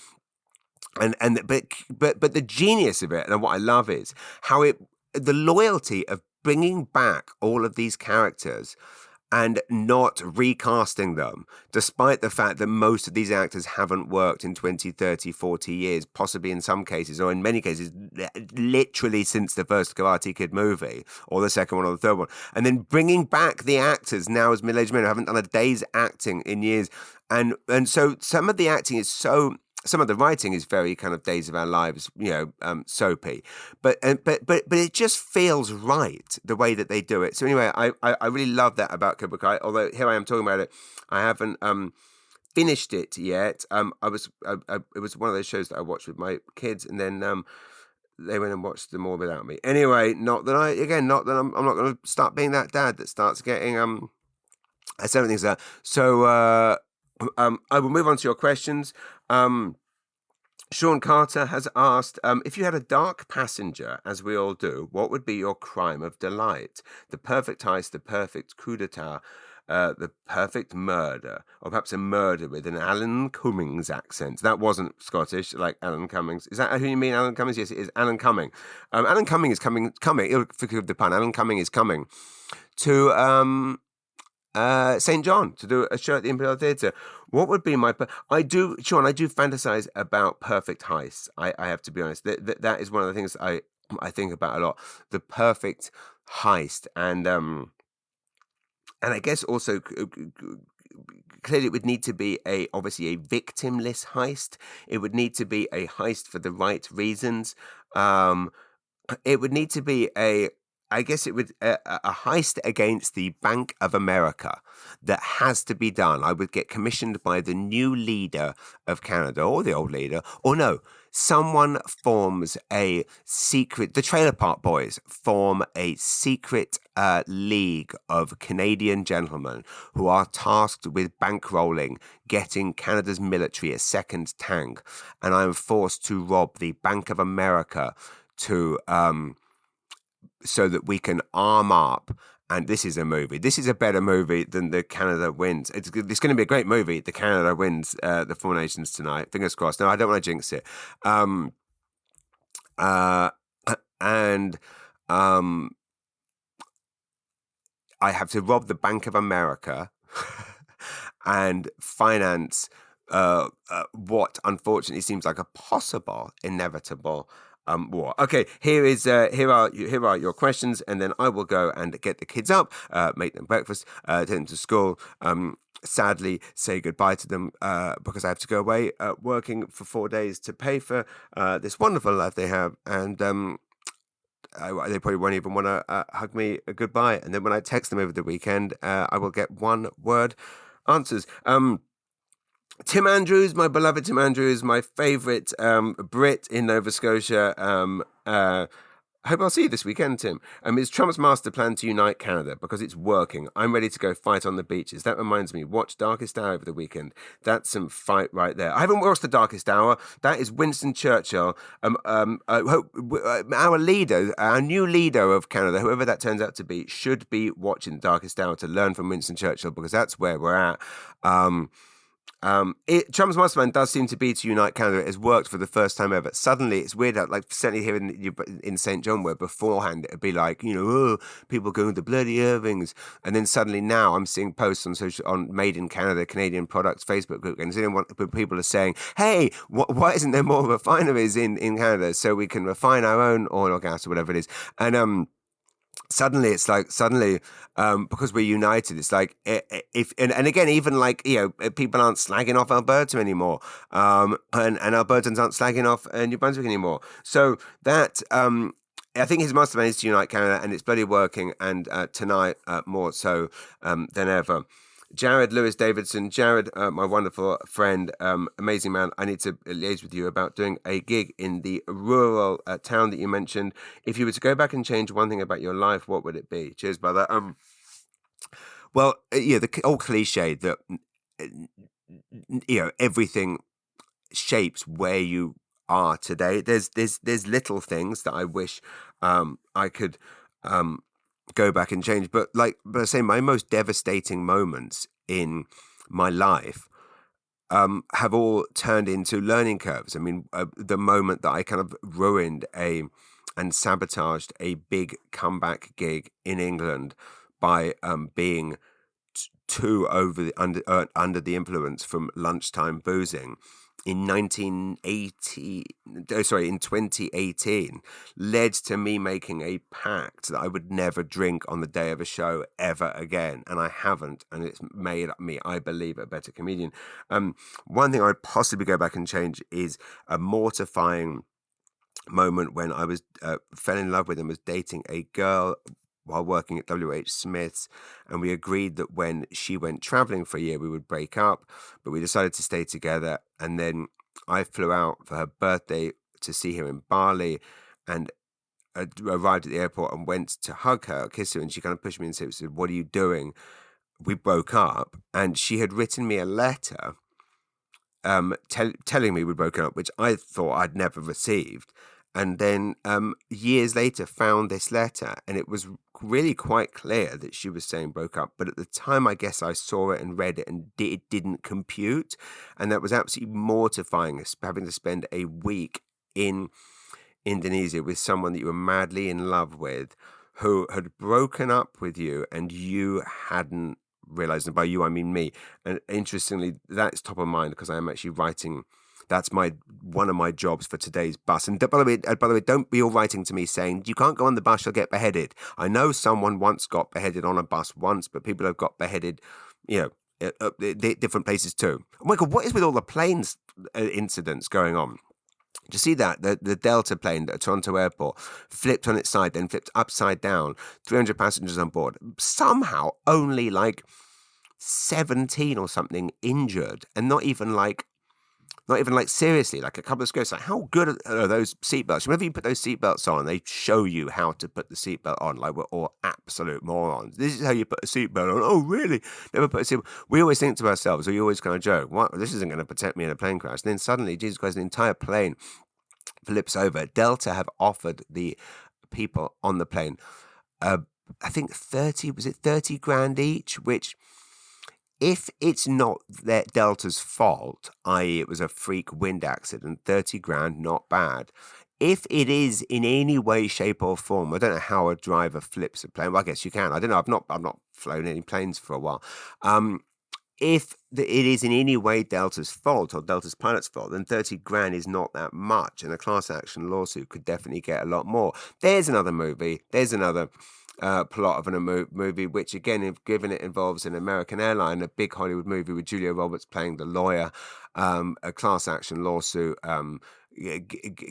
But the genius of it, and what I love, is how the loyalty of bringing back all of these characters and not recasting them, despite the fact that most of these actors haven't worked in 20, 30, 40 years, possibly in some cases, or in many cases, literally since the first Karate Kid movie, or the second one or the third one, and then bringing back the actors now as middle-aged men who haven't done a day's acting in years. And so some of the acting is some of the writing is very kind of Days of Our Lives, soapy, but it just feels right the way that they do it. So anyway, I really love that about Cobra Kai. Although here I am talking about it, I haven't finished it yet. It was one of those shows that I watched with my kids, and then they went and watched them all without me. Anyway, not that I'm not going to start being that dad that starts getting certain things that. So I will move on to your questions. Sean Carter has asked, if you had a dark passenger, as we all do, what would be your crime of delight? The perfect heist, the perfect coup d'etat, the perfect murder, or perhaps a murder with an Alan Cummings accent. That wasn't Scottish, like Alan Cummings. Is that who you mean, Alan Cummings? Yes, it is Alan Cumming. Alan Cumming is coming. Forgive the pun. Alan Cumming is coming to St. John to do a show at the Imperial Theatre. What would be Sean, I do fantasize about perfect heists. I have to be honest. That is one of the things I think about a lot. The perfect heist, and I guess also clearly it would need to be obviously a victimless heist. It would need to be a heist for the right reasons. It would need to be a heist against the Bank of America that has to be done. I would get commissioned by the new leader of Canada, or the old leader, or no, someone forms a secret, the Trailer Park Boys form a secret league of Canadian gentlemen who are tasked with bankrolling, getting Canada's military a second tank, and I am forced to rob the Bank of America to so that we can arm up. And this is a movie. This is a better movie than the Canada wins. It's going to be a great movie. The Canada wins the Four Nations tonight. Fingers crossed. No, I don't want to jinx it. And I have to rob the Bank of America and finance what unfortunately seems like a possible, inevitable war. Okay, here are your questions, and then I will go and get the kids up, make them breakfast, take them to school. Sadly, say goodbye to them because I have to go away working for 4 days to pay for this wonderful life they have, and they probably won't even want to hug me goodbye. And then when I text them over the weekend, I will get one-word answers. Tim Andrews, my beloved Tim Andrews, my favourite Brit in Nova Scotia, Hope I'll see you this weekend, Tim. It's Trump's master plan to unite Canada because it's working. I'm ready to go fight on the beaches. That reminds me, watch Darkest Hour over the weekend. That's some fight right there. I haven't watched The Darkest Hour. That is Winston Churchill. Our leader, our new leader of Canada, whoever that turns out to be, should be watching Darkest Hour to learn from Winston Churchill because that's where we're at. Trump's master plan does seem to be to unite Canada. It has worked for the first time ever. Suddenly, it's weird. Like certainly here in St. John, where beforehand it'd be like, people going to bloody Irvings, and then suddenly now I'm seeing posts on Made in Canada, Canadian products Facebook group, and people are saying, "Hey, why isn't there more refineries in Canada so we can refine our own oil or gas or whatever it is?" And suddenly it's like because we're united, it's like and again, even like people aren't slagging off Alberta anymore, and Albertans aren't slagging off New Brunswick anymore. So that I think his master plan is to unite Canada, and it's bloody working. And tonight more so than ever. Jared Lewis Davidson, Jared, my wonderful friend, amazing man. I need to liaise with you about doing a gig in the rural town that you mentioned. If you were to go back and change one thing about your life, what would it be? Cheers, brother. Well, the old cliche that everything shapes where you are today. There's little things that I wish I could go back and change, but I say, my most devastating moments in my life have all turned into learning curves. I mean, the moment that I kind of ruined and sabotaged a big comeback gig in England by being too under the influence from lunchtime boozing in 2018 led to me making a pact that I would never drink on the day of a show ever again, and I haven't, and it's made me, I believe, a better comedian. One thing I'd possibly go back and change is a mortifying moment when I was fell in love with and was dating a girl while working at WH Smith's, and we agreed that when she went traveling for a year, we would break up, but we decided to stay together. And then I flew out for her birthday to see her in Bali, and arrived at the airport and went to hug her, kiss her, and she kind of pushed me and said, "What are you doing?" We broke up, and she had written me a letter telling me we'd broken up, which I thought I'd never received. And then years later found this letter, and it was really quite clear that she was saying broke up. But at the time, I guess I saw it and read it, and it didn't compute. And that was absolutely mortifying, having to spend a week in Indonesia with someone that you were madly in love with, who had broken up with you, and you hadn't realized. And by you, I mean me. And interestingly, that's top of mind because I am actually writing. That's one of my jobs for today's bus. And by the way, don't be all writing to me saying you can't go on the bus, you'll get beheaded. I know someone once got beheaded on a bus once, but people have got beheaded, different places too. Oh my God, what is with all the planes incidents going on? Do you see that? The Delta plane at Toronto Airport flipped on its side, then flipped upside down, 300 passengers on board. Somehow only 17 or something injured, and not even seriously, like a couple of scores. Like, how good are those seatbelts? Whenever you put those seatbelts on, they show you how to put the seatbelt on. Like, we're all absolute morons. This is how you put a seatbelt on. Oh, really? Never put a seatbelt. We always think to ourselves, we always kind of joke, what? This isn't going to protect me in a plane crash. And then suddenly, Jesus Christ, the entire plane flips over. Delta have offered the people on the plane, I think 30 grand each, which, if it's not that Delta's fault, i.e. it was a freak wind accident, 30 grand, not bad. If it is in any way, shape or form, I don't know how a driver flips a plane. Well, I guess you can. I don't know. I've not flown any planes for a while. If it is in any way Delta's fault or Delta's pilot's fault, then 30 grand is not that much. And a class action lawsuit could definitely get a lot more. There's another movie. There's another plot of a movie, which again, if given it involves an American airline, a big Hollywood movie with Julia Roberts playing the lawyer, a class action lawsuit,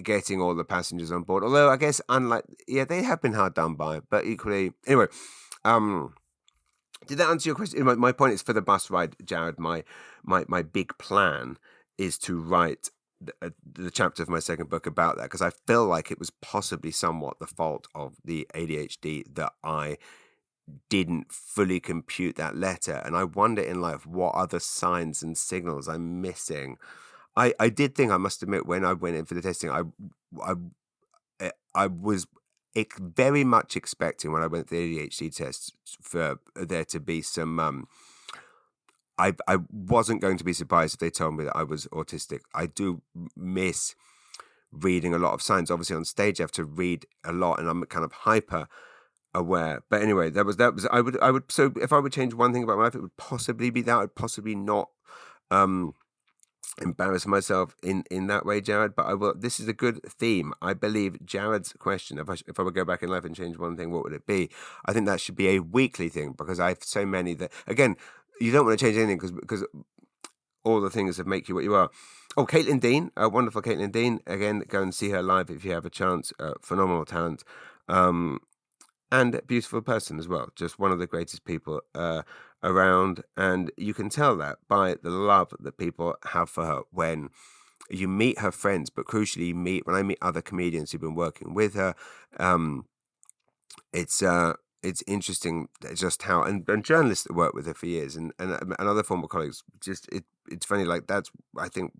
getting all the passengers on board. Although I guess they have been hard done by, but equally, anyway, did that answer your question? My point is, for the bus ride, Jared, my big plan is to write the chapter of my second book about that, because I feel like it was possibly somewhat the fault of the ADHD that I didn't fully compute that letter. And I wonder in life what other signs and signals I'm missing. I did think, I must admit, when I went in for the testing, I I was very much expecting, when I went to the ADHD test, for there to be some. I wasn't going to be surprised if they told me that I was autistic. I do miss reading a lot of signs. Obviously, on stage, I have to read a lot, and I'm kind of hyper aware. But anyway, that was I would. So if I would change one thing about my life, it would possibly be that I'd possibly not embarrass myself in that way, Jared. But I will. This is a good theme. I believe Jared's question, if I would go back in life and change one thing, what would it be? I think that should be a weekly thing, because I have so many that, again, you don't want to change anything because all the things that make you what you are. Oh, Caitlin Dean, wonderful Caitlin Dean. Again, go and see her live if you have a chance. Phenomenal talent. And a beautiful person as well. Just one of the greatest people around. And you can tell that by the love that people have for her when you meet her friends, but crucially, when I meet other comedians who've been working with her. It's interesting just how, and journalists that work with her for years, and other former colleagues. Just it's funny, like, that's, I think,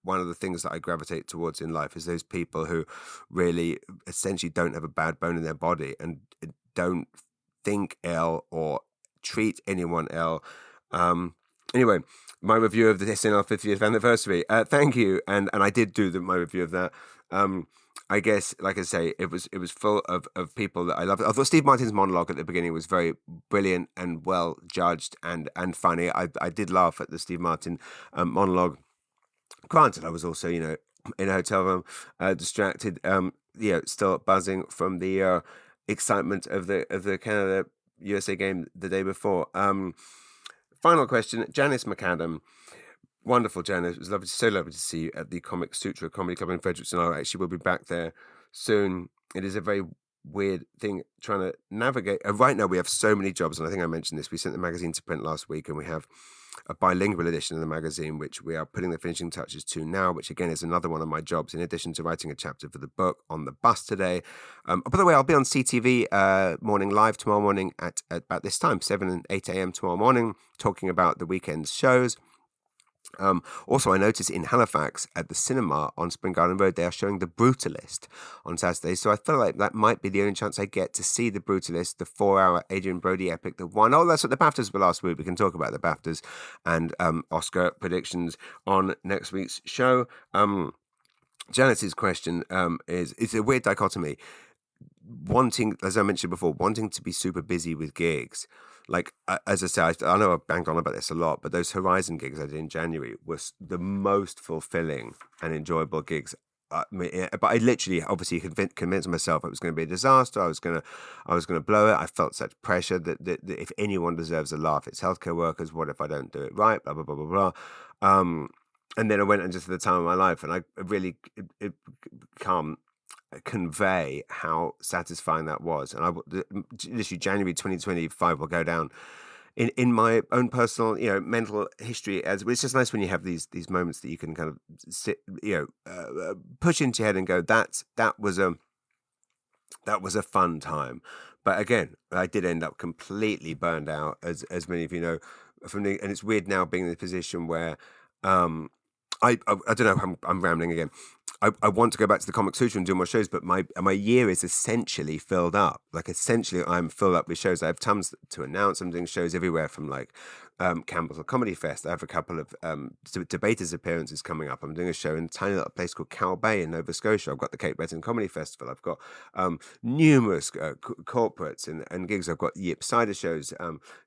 one of the things that I gravitate towards in life is those people who really essentially don't have a bad bone in their body and don't think ill or treat anyone ill. Anyway, my review of the SNL 50th anniversary. Thank you, and I did do my review of that. I guess, like I say, it was full of people that I loved. I thought Steve Martin's monologue at the beginning was very brilliant and well judged and funny. I did laugh at the Steve Martin monologue. Granted, I was also, in a hotel room, distracted, still buzzing from the excitement of the Canada USA game the day before. Final question, Janice McAdam. Wonderful, Janice. It was so lovely to see you at the Comic Sutra Comedy Club in Fredericton. I actually will be back there soon. It is a very weird thing trying to navigate. Right now, we have so many jobs, and I think I mentioned this. We sent the magazine to print last week, and we have a bilingual edition of the magazine, which we are putting the finishing touches to now, which again is another one of my jobs, in addition to writing a chapter for the book on the bus today. By the way, I'll be on CTV morning live tomorrow morning at about this time, 7 and 8 a.m. tomorrow morning, talking about the weekend's shows. Also, I noticed in Halifax at the cinema on Spring Garden Road, they are showing The Brutalist on Saturday. So I feel like that might be the only chance I get to see The Brutalist, the 4-hour Adrian Brody epic that won. Oh, that's what the BAFTAs were last week. We can talk about the BAFTAs and Oscar predictions on next week's show. Janice's question is, it's a weird dichotomy. Wanting, as I mentioned before, wanting to be super busy with gigs. Like, as I say, I know I've banged on about this a lot, but those Horizon gigs I did in January was the most fulfilling and enjoyable gigs. But I literally, obviously, convinced myself it was going to be a disaster. I was going to blow it. I felt such pressure that if anyone deserves a laugh, it's healthcare workers. What if I don't do it right? Blah blah blah blah blah. And then I went and just at the time of my life, and I really can't convey how satisfying that was. And literally January 2025 will go down in my own personal, mental history. As it's just nice when you have these moments that you can kind of sit, push into your head and go, that was a fun time. But again, I did end up completely burned out, as many of you know, and it's weird now being in the position where I don't know, I'm rambling again. I want to go back to the Comic Sutra and do more shows, but my year is essentially filled up. Like, essentially, I'm filled up with shows. I have tons to announce. I'm doing shows everywhere from, like, Campbell's Comedy Fest. I have a couple of debaters appearances coming up. I'm doing a show in a tiny little place called Cow Bay in Nova Scotia. I've got the Cape Breton Comedy Festival. I've got numerous corporates and gigs. I've got Yip Cider shows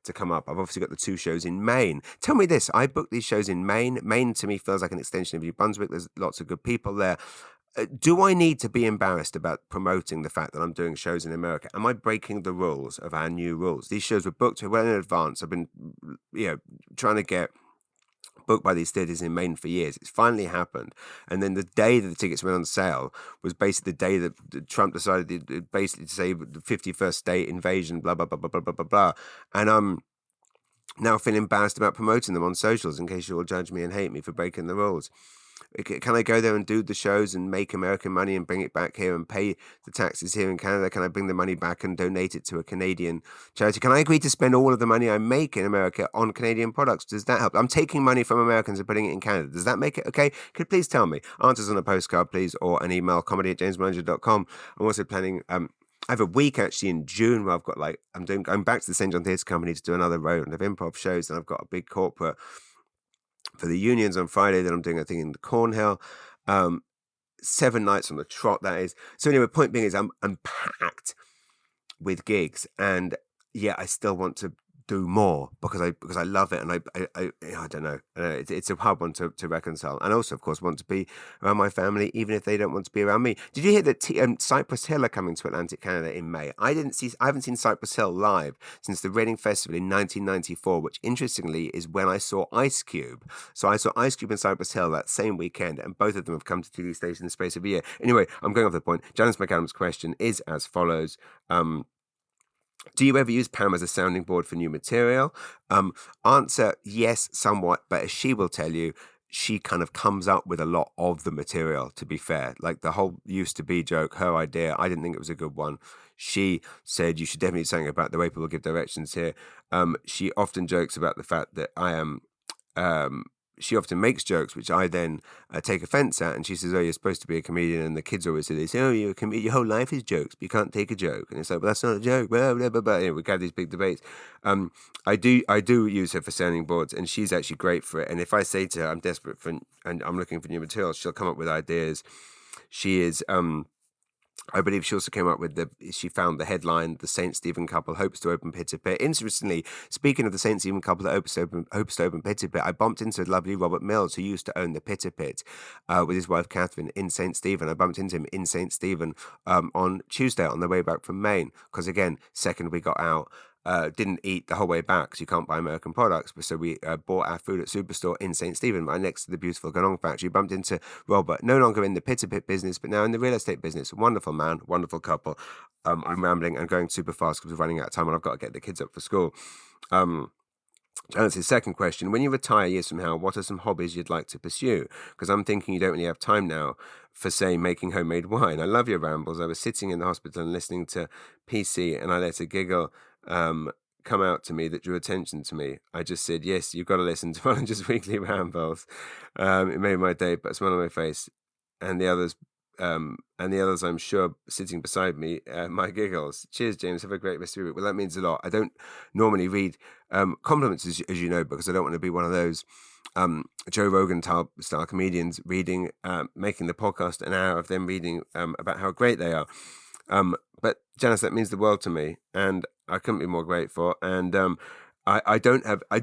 to come up. I've obviously got the 2 shows in Maine. Tell me this, I booked these shows in Maine. Maine to me feels like an extension of New Brunswick. There's lots of good people there. Do I need to be embarrassed about promoting the fact that I'm doing shows in America? Am I breaking the rules of our new rules? These shows were booked well in advance. I've been, trying to get booked by these theatres in Maine for years. It's finally happened. And then the day that the tickets went on sale was basically the day that Trump decided basically to say the 51st state invasion, blah, blah, blah, blah, blah, blah, blah, blah. And I'm now feeling embarrassed about promoting them on socials in case you all judge me and hate me for breaking the rules. Can I go there and do the shows and make American money and bring it back here and pay the taxes here in Canada? Can I bring the money back and donate it to a Canadian charity? Can I agree to spend all of the money I make in America on Canadian products? Does that help? I'm taking money from Americans and putting it in Canada. Does that make it okay? Could you please tell me? Answers on a postcard, please, or an email, comedy@jamesmanager.com. I'm also planning... I have a week actually in June where I've got going back to the St. John Theatre Company to do another round of improv shows, and I've got a big corporate for the unions on Friday that I'm doing, I think, in the Cornhill. 7 nights on the trot, that is. So anyway, point being is I'm packed with gigs, and yeah, I still want to do more because I love it, and I don't know, it's a hard one to reconcile. And also, of course, want to be around my family even if they don't want to be around me. Did you hear that Cypress Hill are coming to Atlantic Canada in May? I haven't seen Cypress Hill live since the Reading Festival in 1994, which interestingly is when I saw Ice Cube. So I saw Ice Cube and Cypress Hill that same weekend, and both of them have come to TV stations in the space of a year. Anyway, I'm going off the point. Janice McAdams' question is as follows. Do you ever use Pam as a sounding board for new material? Answer, yes, somewhat, but as she will tell you, she kind of comes up with a lot of the material, to be fair. Like the whole used to be joke, her idea, I didn't think it was a good one. She said you should definitely do something about the way people give directions here. She often jokes about the fact that I am... she often makes jokes, which I then take offense at. And she says, oh, you're supposed to be a comedian. And the kids always say this, oh, you're a comedian. Your whole life is jokes, but you can't take a joke. And it's like, well, that's not a joke. Blah, blah, blah, blah. Anyway, we have these big debates. I do use her for sounding boards, and she's actually great for it. And if I say to her, I'm desperate for, and I'm looking for new material, she'll come up with ideas. She is... I believe she also came up with she found the headline, the St. Stephen couple hopes to open Pit a Pit. Interestingly, speaking of the St. Stephen couple that hopes to open Pit a Pit, I bumped into lovely Robert Mills, who used to own the Pit a Pit with his wife Catherine in St. Stephen. I bumped into him in St. Stephen on Tuesday on the way back from Maine, because again, second we got out, didn't eat the whole way back because you can't buy American products. So we bought our food at Superstore in St. Stephen, right next to the beautiful Ganong factory. Bumped into Robert, no longer in the Pit a Pit business, but now in the real estate business. Wonderful man, wonderful couple. I'm rambling and going super fast because we're running out of time and I've got to get the kids up for school. Janice's second question, when you retire years from now, what are some hobbies you'd like to pursue? Because I'm thinking you don't really have time now for, say, making homemade wine. I love your rambles. I was sitting in the hospital and listening to PC, and I let a giggle come out to me that drew attention to me. I just said, yes, you've got to listen to Volunteer's Weekly Rambles. It made my day, put a smile on my face. And the others, I'm sure, sitting beside me, my giggles. Cheers, James. Have a great rest of your week. Well, that means a lot. I don't normally read compliments, as you know, because I don't want to be one of those Joe Rogan style comedians reading, making the podcast an hour of them reading about how great they are. But Janice, that means the world to me, and I couldn't be more grateful. And I don't have. A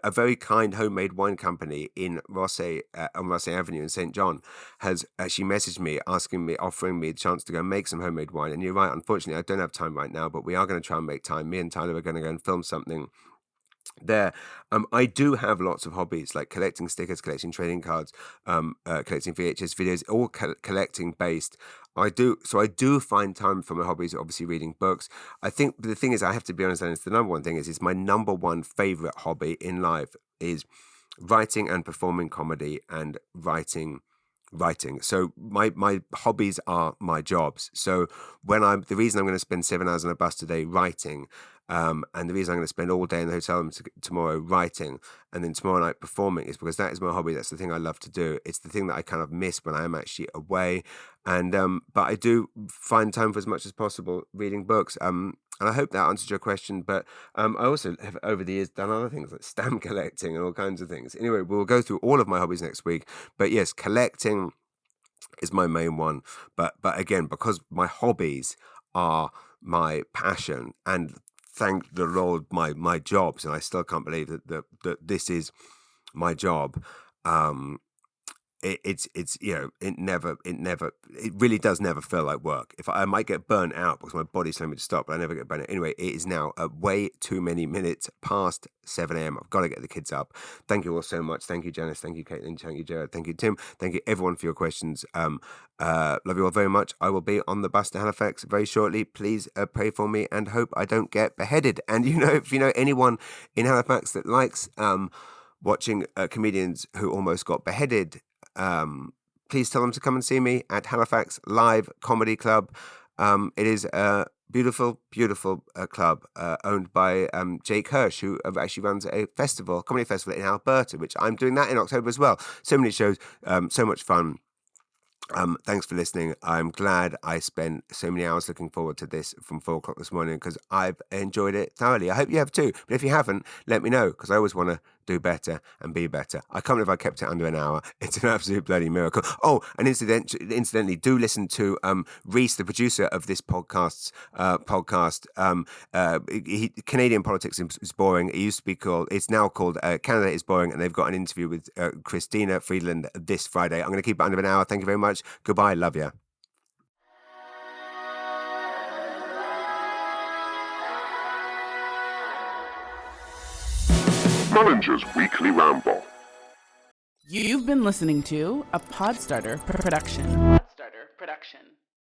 very kind homemade wine company in Rossay on Rossay Avenue in St. John has actually messaged me, offering me the chance to go and make some homemade wine. And you're right. Unfortunately, I don't have time right now, but we are going to try and make time. Me and Tyler are going to go and film something there. I do have lots of hobbies like collecting stickers, collecting trading cards, collecting VHS videos, all collecting based. I do find time for my hobbies, obviously reading books. I think the thing is, I have to be honest, and it's the number one thing is my number one favorite hobby in life is writing and performing comedy and writing. So my hobbies are my jobs. So the reason I'm going to spend 7 hours on a bus today writing, and the reason I'm going to spend all day in the hotel room tomorrow writing, and then tomorrow night performing, is because that is my hobby. That's the thing I love to do. It's the thing that I kind of miss when I am actually away. And but I do find time for as much as possible reading books. And I hope that answers your question. But I also have over the years done other things like stamp collecting and all kinds of things. Anyway, we'll go through all of my hobbies next week. But yes, collecting is my main one. But again, because my hobbies are my passion, and thank the Lord, my jobs, and I still can't believe that this is my job. It really does never feel like work. If I might get burnt out because my body's telling me to stop, but I never get burnt out. Anyway, it is now way too many minutes past 7 a.m. I've got to get the kids up. Thank you all so much. Thank you, Janice. Thank you, Caitlin. Thank you, Jared. Thank you, Tim. Thank you, everyone, for your questions. Love you all very much. I will be on the bus to Halifax very shortly. Please pray for me and hope I don't get beheaded. And if you know anyone in Halifax that likes watching comedians who almost got beheaded, please tell them to come and see me at Halifax Live Comedy Club. It is a beautiful, beautiful club owned by Jake Hirsch, who actually runs a comedy festival in Alberta, which I'm doing that in October as well. So many shows, so much fun. Thanks for listening. I'm glad I spent so many hours looking forward to this from 4 o'clock this morning because I've enjoyed it thoroughly. I hope you have too. But if you haven't, let me know because I always want to do better and be better. I can't believe I kept it under an hour. It's an absolute bloody miracle. Oh, and incidentally, do listen to Reese, the producer of this podcast. Canadian politics is boring. It used to be called. It's now called Canada is Boring, and they've got an interview with Christina Friedland this Friday. I'm going to keep it under an hour. Thank you very much. Goodbye. Love ya. Mullinger's Weekly Ramble. You've been listening to a Podstarter production.